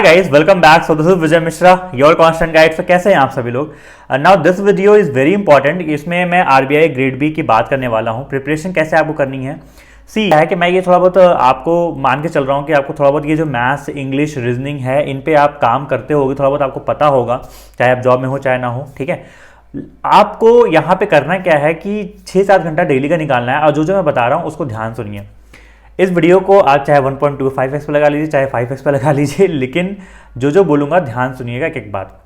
Hi guys, welcome back. So this is Vijay Mishra, your constant guide. So कैसे हैं आप सभी लोग? Now this video is very important. इसमें मैं RBI ग्रेड बी की बात करने वाला हूँ. प्रिपरेशन कैसे आपको करनी है? सी है कि मैं ये थोड़ा बहुत आपको मान के चल रहा हूँ कि आपको थोड़ा बहुत ये जो मैथ्स, इंग्लिश, रीजनिंग है इन पे आप काम करते होगे, थोड़ा बहुत आपको पता होगा, चाहे आप जॉब में हो चाहे ना हो. ठीक है, आपको यहाँ पे करना क्या है कि 6-7 घंटा डेली का निकालना है और जो मैं बता रहा हूँ उसको ध्यान सुनिए. इस वीडियो को आप चाहे 1.25x पे लगा लीजिए, चाहे 5x पे लगा लीजिए, लेकिन जो बोलूँगा ध्यान सुनिएगा एक बात.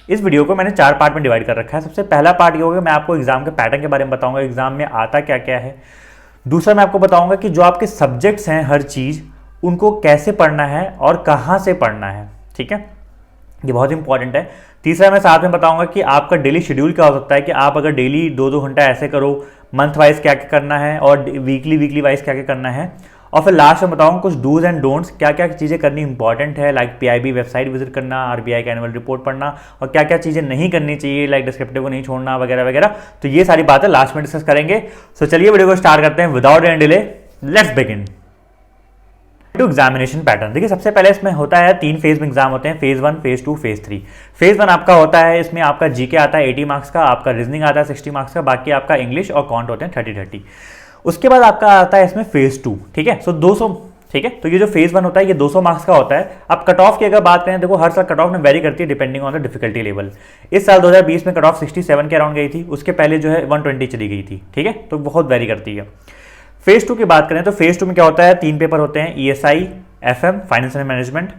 इस वीडियो को मैंने 4 पार्ट में डिवाइड कर रखा है. सबसे पहला पार्ट ये होगा, मैं आपको एग्जाम के पैटर्न के बारे में बताऊंगा, एग्जाम में आता क्या क्या है. दूसरा मैं आपको बताऊंगा कि जो आपके सब्जेक्ट्स हैं हर चीज़ उनको कैसे पढ़ना है और कहाँ से पढ़ना है. ठीक है, ये बहुत इंपॉर्टेंट है. तीसरा मैं साथ में बताऊंगा कि आपका डेली शेड्यूल क्या हो सकता है, कि आप अगर डेली 2-2 घंटा ऐसे करो, मंथ वाइज क्या क्या करना है और वीकली वाइज क्या क्या करना है. और फिर लास्ट में बताऊंगा कुछ डूज एंड डोंट्स, क्या क्या चीज़ें करनी इंपॉर्टेंट है, लाइक पीआईबी वेबसाइट विजिट करना, आरबीआई का एनुअल रिपोर्ट पढ़ना, और क्या क्या चीज़ें नहीं करनी चाहिए, लाइक डिस्क्रिप्टिव को नहीं छोड़ना वगैरह वगैरह. तो ये सारी बातें लास्ट में डिस्कस करेंगे. सो चलिए वीडियो को स्टार्ट करते हैं without any delay. Let's begin. To examination pattern. देखिए सबसे पहले इसमें होता है 3 फेज में एग्जाम होते हैं, फेज 1, फेज 2, फेज 3. फेज 1 आपका होता है, इसमें आपका जीके आता है 80 मार्क्स का, आपका रीजनिंग आता है 60 मार्क्स का, बाकी आपका इंग्लिश और कॉन्ट होते हैं 30-30. उसके बाद आपका आता है इसमें फेज 2. ठीक है, सो 200. ठीक है, तो ये जो फेज 1 होता है ये 200 मार्क्स का होता है. अब कट ऑफ की अगर बात करें, देखो हर साल कट ऑफ में वेरी करती है depending on the difficulty level. इस साल 2020 में कट ऑफ 67 के अराउंड गई थी, उसके पहले जो है 120 चली गई थी. ठीक है, तो बहुत वेरी करती है. फेज 2 की बात करें तो फेज 2 में क्या होता है, 3 पेपर होते हैं, ESI, FM, finance and management.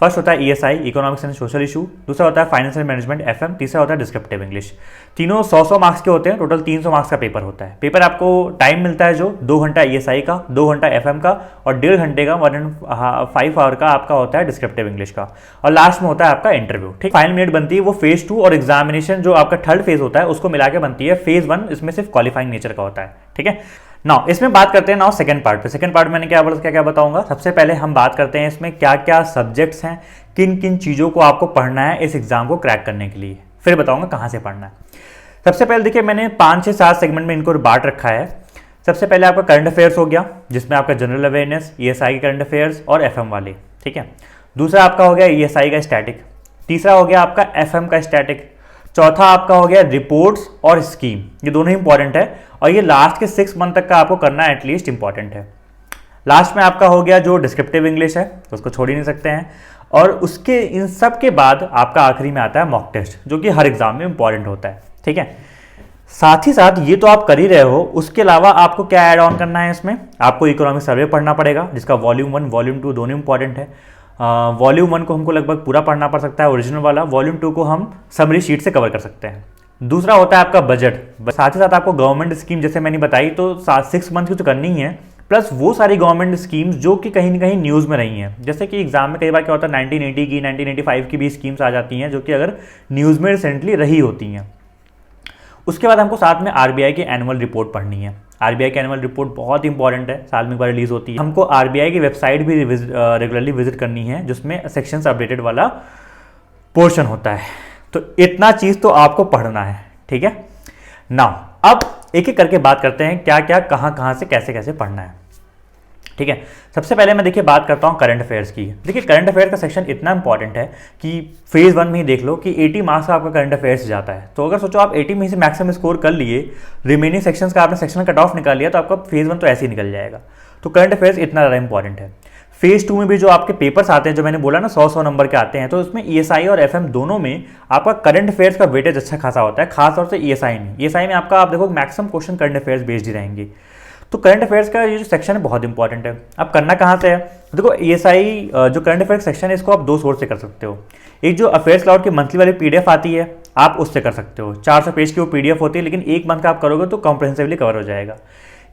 First होता है ESI, economics and social issue. दूसरा होता है फाइनेंस एंड मैनेजमेंट, एफएम. तीसरा होता है डिस्क्रिप्टिव इंग्लिश. तीनों 100-100 मार्क्स के होते हैं, टोटल 300 मार्क्स का पेपर होता है. पेपर आपको टाइम मिलता है जो 2 घंटा ईएसआई का, 2 घंटा एफएम का और 1.5 घंटे का 1.5 आवर का आपका होता है डिस्क्रिप्टिव इंग्लिश का. और लास्ट में होता है आपका इंटरव्यू. ठीक, फाइनल मिनट बनती है वो फेज 2, और एग्जामिनेशन जो आपका थर्ड फेज होता है उसको मिला के बनती है फेज 1. इसमें सिर्फ क्वालिफाइंग नेचर का होता है. ठीक है, नाउ इसमें बात करते हैं नाउ सेकंड पार्ट पे. सेकंड पार्ट में मैंने क्या बताऊंगा. सबसे पहले हम बात करते हैं इसमें क्या क्या सब्जेक्ट्स हैं, किन किन चीज़ों को आपको पढ़ना है इस एग्जाम को क्रैक करने के लिए, फिर बताऊंगा कहाँ से पढ़ना है. सबसे पहले देखिए मैंने 5-6-7 सेगमेंट में इनको बांट रखा है. सबसे पहले आपका करंट अफेयर्स हो गया, जिसमें आपका जनरल अवेयरनेस, ईएसआई के करंट अफेयर्स और एफएम वाले. ठीक है, दूसरा आपका हो गया ईएसआई का स्टैटिक. तीसरा हो गया आपका एफएम का स्टैटिक. चौथा आपका हो गया रिपोर्ट्स और स्कीम. ये दोनों ही इंपॉर्टेंट है और ये लास्ट के 6 मंथ तक का आपको करना एटलीस्ट इंपॉर्टेंट है. लास्ट में आपका हो गया जो डिस्क्रिप्टिव इंग्लिश है, तो उसको छोड़ ही नहीं सकते हैं. और उसके इन सब के बाद आपका आखिरी में आता है मॉक टेस्ट, जो कि हर एग्जाम में इंपॉर्टेंट होता है. ठीक है, साथ ही साथ ये तो आप कर ही रहे हो, उसके अलावा आपको क्या ऐड ऑन करना है इसमें, आपको इकोनॉमिक सर्वे पढ़ना पड़ेगा, जिसका वॉल्यूम 1 वॉल्यूम 2 दोनों इंपॉर्टेंट है. वॉल्यूम 1 को हमको लगभग पूरा पढ़ना पड़ सकता है ओरिजिनल वाला, वॉल्यूम 2 को हम समरी शीट से कवर कर सकते हैं. दूसरा होता है आपका बजट. साथ ही साथ आपको गवर्नमेंट स्कीम जैसे मैंने बताई तो 6 मंथ की तो करनी ही है, प्लस वो सारी गवर्नमेंट स्कीम्स जो कि कहीं ना कहीं न्यूज़ में रही हैं. जैसे कि एग्जाम में कई बार क्या होता है 1980 की 1985 की भी स्कीम्स आ जाती हैं जो कि अगर न्यूज़ में रिसेंटली रही होती हैं. उसके बाद हमको साथ में आरबीआई की एनुअल रिपोर्ट पढ़नी है. आरबीआई की एनुअल रिपोर्ट बहुत इंपॉर्टेंट है, साल में एक बार रिलीज होती है. हमको आरबीआई की वेबसाइट भी रेगुलरली विजिट करनी है, जिसमें सेक्शंस अपडेटेड वाला पोर्शन होता है. तो इतना चीज़ तो आपको पढ़ना है. ठीक है, नाउ अब एक एक करके बात करते हैं क्या क्या कहाँ से कैसे कैसे पढ़ना है. ठीक है, सबसे पहले मैं देखिए बात करता हूँ करंट अफेयर्स की. देखिए करंट अफेयर्स का सेक्शन इतना इंपॉर्टेंट है कि फेज 1 में ही देख लो कि 80 मार्क्स का आपका करंट अफेयर्स जाता है. तो अगर सोचो आप 80 में से मैक्सिमम स्कोर कर लिए, रिमेनिंग सेक्शंस का आपने सेक्शनल कट ऑफ निकाल लिया, तो आपका फेज 1 तो ऐसे ही निकल जाएगा. तो करंट अफेयर्स इतना ज़्यादा इंपॉर्टेंट है. फेज 2 में भी जो आपके पेपर्स आते हैं, जो मैंने बोला ना 100-100 नंबर के आते हैं, तो उसमें ईएसआई और एफएम दोनों में आपका करंट अफेयर्स का वेटेज अच्छा खासा होता है, खासतौर से ईएसआई में. ईएसआई में आपका आप देखो maximum question current affairs based ही रहेंगे. तो करंट अफेयर्स का ये जो सेक्शन है बहुत इंपॉर्टेंट है. अब करना कहाँ से है, देखो ईएसआई जो करंट अफेयर्स सेक्शन है इसको आप 2 सोर्स से कर सकते हो. एक जो अफेयर्स क्लाउड की मंथली वाली पीडीएफ आती है, आप उससे कर सकते हो. 400 पेज की वो पीडीएफ होती है, लेकिन 1 मंथ का आप करोगे तो कॉम्प्रिहेंसिवली कवर हो जाएगा.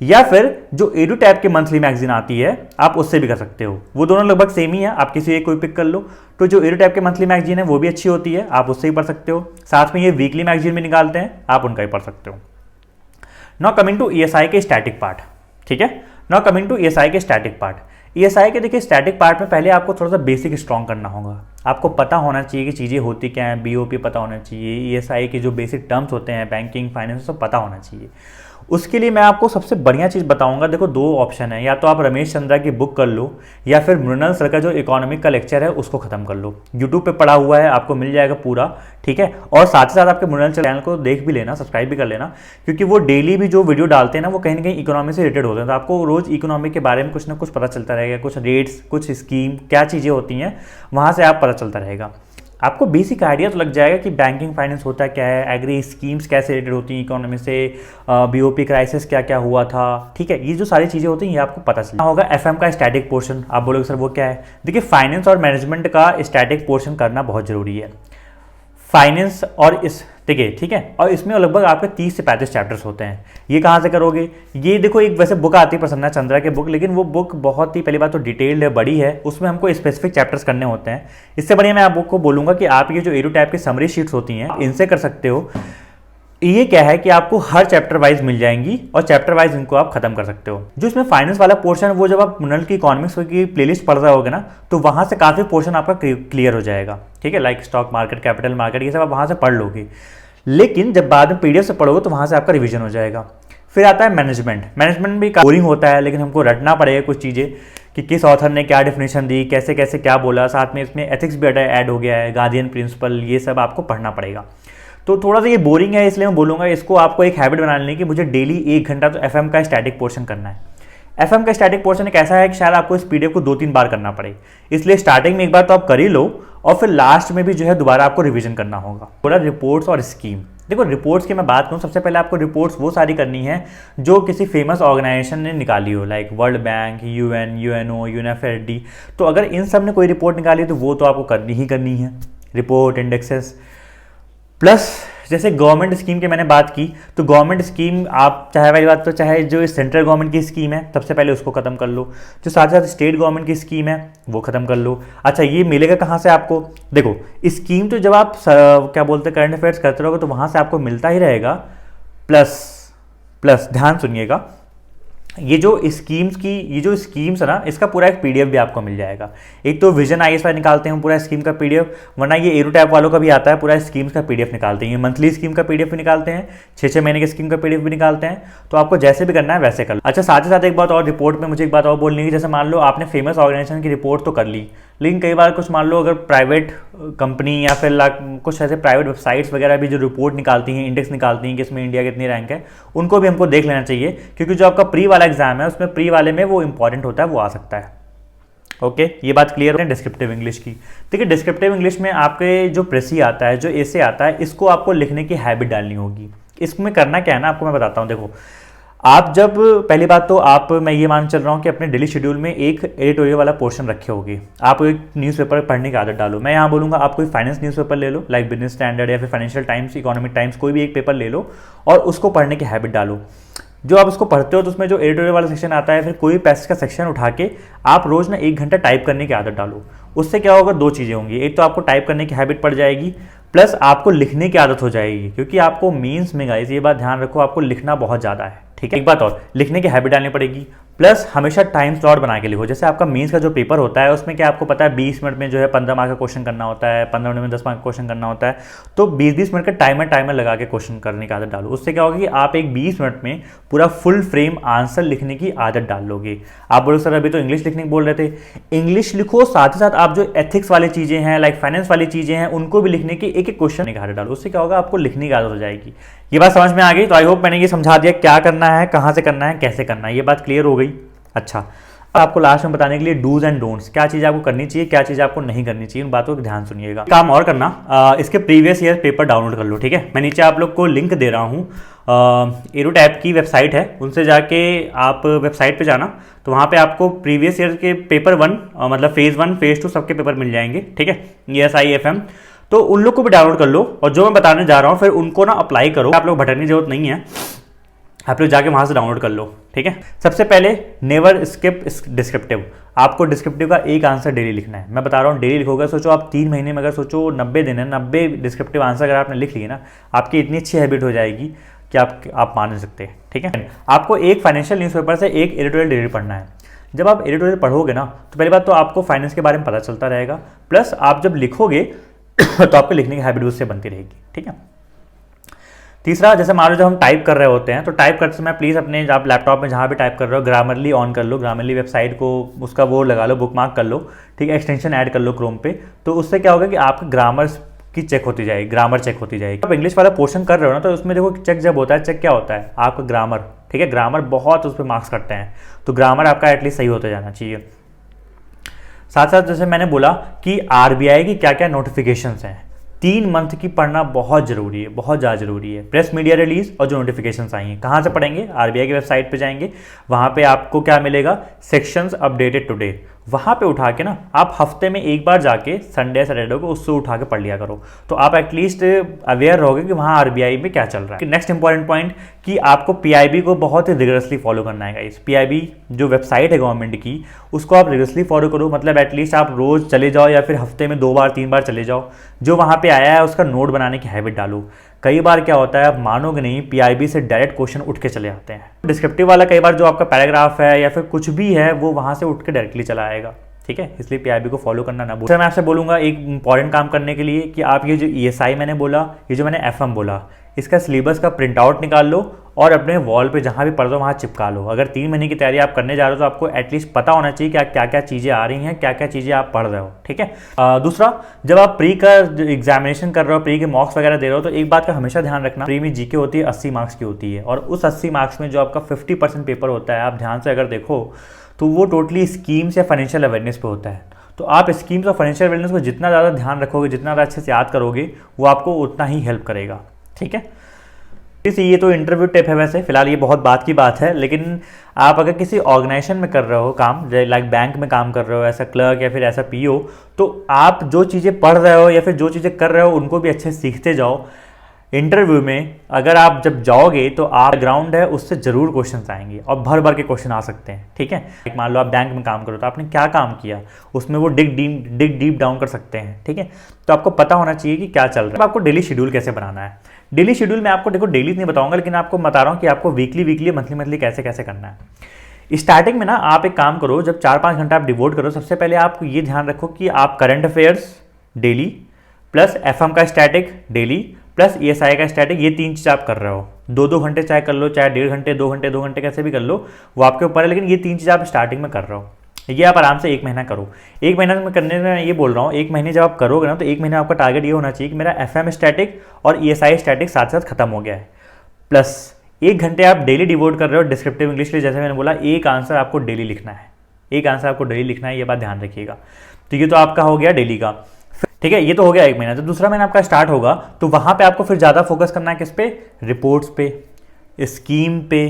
या फिर जो एडू टैब की मंथली मैगजीन आती है, आप उससे भी कर सकते हो. वो दोनों लगभग सेम ही है, आप किसी एक कोई पिक कर लो. तो जो एडू टैब की मंथली मैगजीन है वो भी अच्छी होती है, आप उससे ही पढ़ सकते हो. साथ में ये वीकली मैगजीन भी निकालते हैं, आप उनका ही पढ़ सकते हो. नाउ कमिंग टू ईएसआई के स्टैटिक पार्ट. ठीक है, नाउ कमिंग टू ईएसआई के स्टैटिक पार्ट. ईएसआई के देखिए स्टैटिक पार्ट में पहले आपको थोड़ा सा बेसिक स्ट्रॉन्ग करना होगा. आपको पता होना चाहिए कि चीज़ें होती क्या हैं, बीओपी पता होना चाहिए, ईएसआई के जो बेसिक टर्म्स होते हैं बैंकिंग फाइनेंस सब पता होना चाहिए. उसके लिए मैं आपको सबसे बढ़िया चीज़ बताऊंगा। देखो, दो ऑप्शन है, या तो आप रमेश चंद्रा की बुक कर लो या फिर मृणाल सर का जो इकोनॉमिक का लेक्चर है उसको खत्म कर लो। यूट्यूब पे पड़ा हुआ है, आपको मिल जाएगा पूरा, ठीक है। और साथ ही साथ आपके मृणाल चैनल को देख भी लेना, सब्सक्राइब भी कर लेना, क्योंकि वो डेली भी जो वीडियो डालते हैं ना वो कहीं ना कहीं इकोनॉमी से रिलेटेड होते हैं। तो आपको रोज इकोनॉमी के बारे में कुछ ना कुछ पता चलता रहेगा, कुछ रेट्स, कुछ स्कीम, क्या चीज़ें होती हैं वहाँ से आप पता चलता रहेगा। आपको बेसिक आइडिया तो लग जाएगा कि बैंकिंग फाइनेंस होता क्या है, एग्री स्कीम्स कैसे रिलेटेड होती हैं इकोनॉमी से, बीओपी क्राइसिस क्या क्या हुआ था, ठीक है। ये जो सारी चीज़ें होती हैं ये आपको पता चलना होगा। एफएम का स्टैटिक पोर्शन, आप बोलोगे सर वो क्या है? देखिए, फाइनेंस और मैनेजमेंट का स्टैटिक पोर्शन करना बहुत जरूरी है। फाइनेंस और इस देखिए, ठीक है, और इसमें लगभग आपके 30 से 35 चैप्टर्स होते हैं। ये कहाँ से करोगे? ये देखो, एक वैसे बुक आती है प्रसन्ना चंद्रा की बुक, लेकिन वो बुक बहुत ही, पहली बात तो डिटेल्ड है, बड़ी है, उसमें हमको स्पेसिफिक चैप्टर्स करने होते हैं। इससे बढ़िया मैं आपको बोलूँगा कि आप ये जो एरो टाइप की समरी शीट्स होती हैं इनसे कर सकते हो। ये क्या है कि आपको हर चैप्टर वाइज मिल जाएंगी और चैप्टर वाइज इनको आप खत्म कर सकते हो। जो इसमें फाइनेंस वाला पोर्शन है वो जब आप मुनल की इकोनॉमिक्स की प्लेलिस्ट पढ़ रहे होगे ना, तो वहां से काफी पोर्शन आपका क्लियर हो जाएगा, ठीक है। Like stock market, capital market, ये सब आप वहां से पढ़ लोगे। लेकिन जब बाद में पीडीएफ से पढ़ोगे तो वहां से आपका रिविजन हो जाएगा। फिर आता है मैनेजमेंट। मैनेजमेंट भी बोरिंग होता है, लेकिन हमको रटना पड़ेगा कुछ चीज़ें कि किस ऑथर ने क्या डेफिनेशन दी, कैसे कैसे क्या बोला, साथ में इसमें एथिक्स भी ऐड हो गया है, गार्डियन प्रिंसिपल, ये सब आपको पढ़ना पड़ेगा। तो थोड़ा सा ये बोरिंग है, इसलिए मैं बोलूँगा इसको आपको एक हैबिट बना लेनी कि मुझे डेली 1 घंटा तो एफएम का स्टैटिक पोर्शन करना है। एफएम का स्टैटिक पोर्शन एक ऐसा है कि शायद आपको इस पीडीएफ को 2-3 बार करना पड़े, इसलिए स्टार्टिंग में एक बार तो आप कर ही लो और फिर लास्ट में भी जो है दोबारा आपको रिवीजन करना होगा। पूरा रिपोर्ट्स और स्कीम, देखो रिपोर्ट्स की मैं बात करूँ, सबसे पहले आपको रिपोर्ट्स वो सारी करनी है जो किसी फेमस ऑर्गेनाइजेशन ने निकाली हो, like World Bank, UN, UNO, UNFAD. तो अगर इन सब ने कोई रिपोर्ट निकाली तो वो तो आपको करनी ही करनी है, रिपोर्ट, इंडेक्सेस। प्लस जैसे गवर्नमेंट स्कीम की मैंने बात की, तो गवर्नमेंट स्कीम आप चाहे वाली बात, तो चाहे जो सेंट्रल गवर्नमेंट की स्कीम है सबसे पहले उसको खत्म कर लो, जो साथ साथ स्टेट गवर्नमेंट की स्कीम है वो खत्म कर लो। अच्छा, ये मिलेगा कहाँ से आपको? देखो, स्कीम तो जब आप क्या बोलते हैं करंट अफेयर्स करते रहोगे तो वहाँ से आपको मिलता ही रहेगा। प्लस प्लस ध्यान सुनिएगा, ये जो स्कीम्स है ना, इसका पूरा एक पीडीएफ भी आपको मिल जाएगा। एक तो विजन आईएसआई निकालते हैं पूरा स्कीम का पीडीएफ, वरना ये एरो टैप वालों का भी आता है, पूरा स्कीम्स का पीडीएफ निकालते हैं। मंथली स्कीम का पीडीएफ भी निकालते हैं, 6-6 महीने की स्कीम का पीडीएफ भी निकालते हैं। तो आपको जैसे भी करना है वैसे कर लो। अच्छा, साथ ही साथ एक बात और, रिपोर्ट में मुझे एक बात और बोलनी है, जैसे मान लो आपने फेमस ऑर्गेनाइजेशन की रिपोर्ट तो कर ली, लेकिन कई बार कुछ मान लो अगर प्राइवेट कंपनी या फिर कुछ ऐसे प्राइवेट वेबसाइट्स वगैरह भी जो रिपोर्ट निकालती हैं, इंडेक्स निकालती हैं कि इसमें इंडिया कितनी रैंक है, उनको भी हमको देख लेना चाहिए, क्योंकि जो आपका प्री वाला एग्जाम है उसमें प्री वाले में वो इंपॉर्टेंट होता है, वो आ सकता है। ओके, ये बात क्लियर है डिस्क्रिप्टिव इंग्लिश की। देखिए, डिस्क्रिप्टिव इंग्लिश में आपके जो प्रेसी आता है, जो एसे आता है, इसको आपको लिखने की हैबिट डालनी होगी। इसमें करना क्या है ना, आपको मैं बताता हूँ। देखो, आप जब पहली बात तो मैं ये मान चल रहा हूँ कि अपने डेली शेड्यूल में एक एडिटोरियल वाला पोर्शन रखे होगे। आप एक न्यूज़पेपर पढ़ने की आदत डालो। मैं यहाँ बोलूँगा आप कोई फाइनेंस न्यूज़पेपर ले लो, लाइक बिजनेस स्टैंडर्ड या फिर फाइनेंशियल टाइम्स, इकोनॉमिक टाइम्स, कोई भी एक पेपर ले लो और उसको पढ़ने की हैबिट डालो। जो आप उसको पढ़ते हो तो उसमें जो एडिटोरियल वाला सेक्शन आता है, फिर कोई पैसेज का सेक्शन उठा के आप रोज ना 1 घंटा टाइप करने की आदत डालो। उससे क्या होगा, 2 चीज़ें होंगी। एक तो आपको टाइप करने की हैबिट पड़ जाएगी, प्लस आपको लिखने की आदत हो जाएगी, क्योंकि आपको मीन्स में, गाइस ये बात ध्यान रखो, आपको लिखना बहुत ज़्यादा है, ठीक है। एक बात और, लिखने की हैबिट डालनी पड़ेगी। प्लस हमेशा टाइम स्लॉट बना के लिखो। जैसे आपका मेंस का जो पेपर होता है उसमें क्या आपको पता है 20 मिनट में जो है 15 मार्क का क्वेश्चन करना होता है, 15 मिनट में 10 मार्क का क्वेश्चन करना होता है। तो 20-20 मिनट का टाइमर लगा के क्वेश्चन करने की आदत डालो। उससे क्या होगा कि आप एक 20 मिनट में पूरा फुल फ्रेम आंसर लिखने की आदत डाल लोगे। आप बोलो सर अभी तो इंग्लिश लिखने की बोल रहे थे, इंग्लिश लिखो, साथ ही साथ आप जो एथिक्स वाली चीज़ें हैं, लाइक फाइनेंस वाली चीज़ें हैं, उनको भी लिखने की एक क्वेश्चन की आदत डालो। उससे क्या होगा, आपको लिखने की आदत हो जाएगी। ये बात समझ में आ गई? तो आई होप मैंने ये समझा दिया क्या करना है, कहाँ से करना है, कैसे करना है, ये बात क्लियर हो गई। अच्छा, अब आपको लास्ट में बताने के लिए डूज एंड डोंट्स, क्या चीज़ आपको करनी चाहिए, क्या चीज़ आपको नहीं करनी चाहिए, उन बातों को ध्यान सुनिएगा। काम और करना, इसके प्रीवियस ईयर पेपर डाउनलोड कर लो, ठीक है। मैं नीचे आप लोग को लिंक दे रहा हूँ, एरो टैप की वेबसाइट है, उनसे जाके आप वेबसाइट पे जाना, तो वहाँ पे आपको प्रीवियस ईयर के पेपर 1 मतलब फेज़ 1 फेज़ 2 सबके पेपर मिल जाएंगे, ठीक है। ESI FM, तो उन लोग को भी डाउनलोड कर लो, और जो मैं बताने जा रहा हूँ फिर उनको ना अप्लाई करो। आप लोग भटकने की जरूरत नहीं है, आप लोग जाके वहाँ से डाउनलोड कर लो, ठीक है। सबसे पहले नेवर स्किप डिस्क्रिप्टिव। आपको डिस्क्रिप्टिव का एक आंसर डेली लिखना है। मैं बता रहा हूँ डेली लिखोगे, सोचो आप 3 महीने में अगर सोचो 90 दिन है, 90 डिस्क्रिप्टिव आंसर अगर आपने लिख लिए ना, आपकी इतनी अच्छी हैबिट हो जाएगी कि आप मान नहीं सकते, ठीक है। आपको एक फाइनेंशियल न्यूज़पेपर से एक एडिटोरियल डेली पढ़ना है। जब आप एडिटोरियल पढ़ोगे ना, तो पहली बात तो आपको फाइनेंस के बारे में पता चलता रहेगा, प्लस आप जब लिखोगे तो आपको लिखने की हैबिट उससे बनती रहेगी, ठीक है। तीसरा, जैसे मान लो जब हम टाइप कर रहे होते हैं तो टाइप करते समय प्लीज़ अपने आप लैपटॉप में जहाँ भी टाइप कर रहे हो ग्रामरली ऑन कर लो, ग्रामरली वेबसाइट को उसका वो लगा लो, बुकमार्क कर लो, ठीक है, एक्सटेंशन ऐड कर लो क्रोम पे। तो उससे क्या होगा कि आपका ग्रामर की चेक होती जाएगी, ग्रामर चेक होती जाएगी। आप इंग्लिश वाला पोर्शन कर रहे हो ना, तो उसमें देखो चेक जब होता है, चेक क्या होता है, आपका ग्रामर, ठीक है, ग्रामर बहुत उस पर मार्क्स कटते हैं, तो ग्रामर आपका एटलीस्ट सही होते जाना चाहिए। साथ साथ जैसे मैंने बोला कि आरबीआई की क्या क्या नोटिफिकेशंस हैं, 3 मंथ की पढ़ना बहुत ज़रूरी है, बहुत ज़्यादा ज़रूरी है। प्रेस मीडिया रिलीज और जो नोटिफिकेशंस आई हैं, कहाँ से पढ़ेंगे, आरबीआई की वेबसाइट पे जाएंगे, वहाँ पे आपको क्या मिलेगा, सेक्शंस अपडेटेड टुडे, वहाँ पे उठा के ना आप हफ्ते में एक बार जाके संडे सैटरडे को उससे उठा के पढ़ लिया करो, तो आप एटलीस्ट अवेयर रहोगे कि वहाँ आरबीआई में क्या चल रहा है। नेक्स्ट इंपॉर्टेंट पॉइंट कि आपको पीआईबी को बहुत ही रिगरसली फॉलो करना है गाइस। पीआईबी जो वेबसाइट है गवर्नमेंट की, उसको आप रिगरसली फॉलो करो, मतलब एटलीस्ट आप रोज़ चले जाओ या फिर हफ्ते में 2 बार 3 बार चले जाओ, जो वहाँ पे आया है उसका नोट बनाने की हैबिट डालो। कई बार क्या होता है, आप मानोगे नहीं, पीआईबी से डायरेक्ट क्वेश्चन उठ के चले आते हैं। डिस्क्रिप्टिव वाला कई बार जो आपका पैराग्राफ है या फिर कुछ भी है वो वहाँ से उठ के डायरेक्टली चला आएगा, ठीक है, इसलिए पीआईबी को फॉलो करना ना भूलें। मैं आपसे बोलूँगा एक इंपॉर्टेंट काम करने के लिए कि आप ये जो ईएसआई मैंने बोला, ये जो मैंने एफएम बोला, इसका सिलेबस का प्रिंट आउट निकाल लो और अपने वॉल पे जहाँ भी पढ़ दो वहाँ चिपका लो। अगर 3 महीने की तैयारी आप करने जा रहे हो तो आपको एटलीस्ट पता होना चाहिए कि क्या क्या चीज़ें आ रही हैं, क्या क्या चीज़ें आप पढ़ रहे हो, ठीक है। दूसरा, जब आप प्री का एग्जामिनेशन कर रहे हो, प्री के मॉक्स वगैरह दे रहे हो, तो एक बात का हमेशा ध्यान रखना, प्री में जीके होती है 80 मार्क्स की होती है, और उस 80 मार्क्स में जो आपका 50% पेपर होता है, आप ध्यान से अगर देखो तो वो टोटली स्कीम्स या फाइनेंशियल अवेयरनेस पे होता है। तो आप स्कीम्स और फाइनेंशियल अवेयरनेस को जितना ज़्यादा ध्यान रखोगे, जितना ज़्यादा अच्छे से याद करोगे, वो आपको उतना ही हेल्प करेगा, ठीक है। ये तो इंटरव्यू टिप है, वैसे फिलहाल ये बहुत बात की बात है, लेकिन आप अगर किसी ऑर्गेनाइजेशन में कर रहे हो काम, लाइक बैंक में काम कर रहे हो एज अ क्लर्क या फिर ऐसा पीओ, तो आप जो चीज़ें पढ़ रहे हो या फिर जो चीज़ें कर रहे हो उनको भी अच्छे से सीखते जाओ। इंटरव्यू में अगर आप जब जाओगे तो आप ग्राउंड है उससे ज़रूर क्वेश्चंस आएंगे और भर भर के क्वेश्चन आ सकते हैं, ठीक है। मान लो आप बैंक में काम करो तो आपने क्या काम किया, उसमें वो डिग डीप डाउन कर सकते हैं, ठीक है। तो आपको पता होना चाहिए कि क्या चल रहा है। आपको डेली शेड्यूल कैसे बनाना है, डेली शेड्यूल में आपको देखो डेली नहीं बताऊंगा, लेकिन आपको बता रहा हूँ कि आपको वीकली मंथली कैसे कैसे करना है। स्टार्टिंग में ना आप एक काम करो, जब 4-5 घंटा आप डिवोट करो, सबसे पहले आपको ये ध्यान रखो कि आप current affairs daily plus FM का स्टैटिक डेली प्लस ईएसआई का स्टैटिक, ये 3 चीज़ आप कर रहे हो। 2-2 घंटे चाहे कर लो, चाहे 1.5 घंटे 2 घंटे कैसे भी कर लो, वो आपके ऊपर है, लेकिन ये 3 चीज़ आप स्टार्टिंग में कर रहे हो। ये आप आराम से 1 महीना करो। 1 महीना में करने में ये बोल रहा हूँ, 1 महीने जब आप करोगे ना, तो 1 महीना आपका टारगेट ये होना चाहिए कि मेरा एफएम स्टैटिक और ईएसआई स्टैटिक साथ साथ खत्म हो गया है, प्लस 1 घंटे आप डेली डिवोट कर रहे हो डिस्क्रिप्टिव इंग्लिश के लिए। जैसे मैंने बोला, एक आंसर आपको डेली लिखना है, एक आंसर आपको डेली लिखना है, ये बात ध्यान रखिएगा। तो ये तो आपका हो गया डेली का, ठीक है, ये तो हो गया 1 महीना। तो दूसरा महीना आपका स्टार्ट होगा, तो वहाँ पे आपको फिर ज़्यादा फोकस करना है किस पे, रिपोर्ट्स पे, स्कीम पे,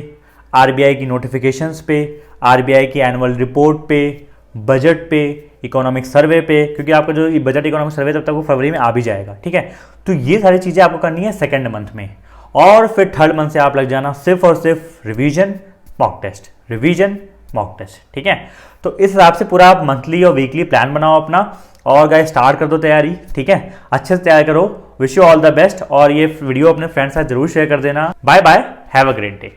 आरबीआई की नोटिफिकेशंस पे, आरबीआई की एनुअल रिपोर्ट पे, बजट पे, इकोनॉमिक सर्वे पे, क्योंकि आपका जो बजट इकोनॉमिक सर्वे तब तक वो फरवरी में आ भी जाएगा, ठीक है। तो ये सारी चीज़ें आपको करनी है 2nd मंथ में, और फिर 3rd मंथ से आप लग जाना सिर्फ और सिर्फ revision mock test, revision mock test, ठीक है। तो इस हिसाब से पूरा आप मंथली और वीकली प्लान बनाओ अपना, और गाइस स्टार्ट कर दो तैयारी, ठीक है, अच्छे से तैयार करो। Wish you all the best, और ये वीडियो अपने फ्रेंड्स के साथ जरूर शेयर कर देना। Bye bye, have a great day.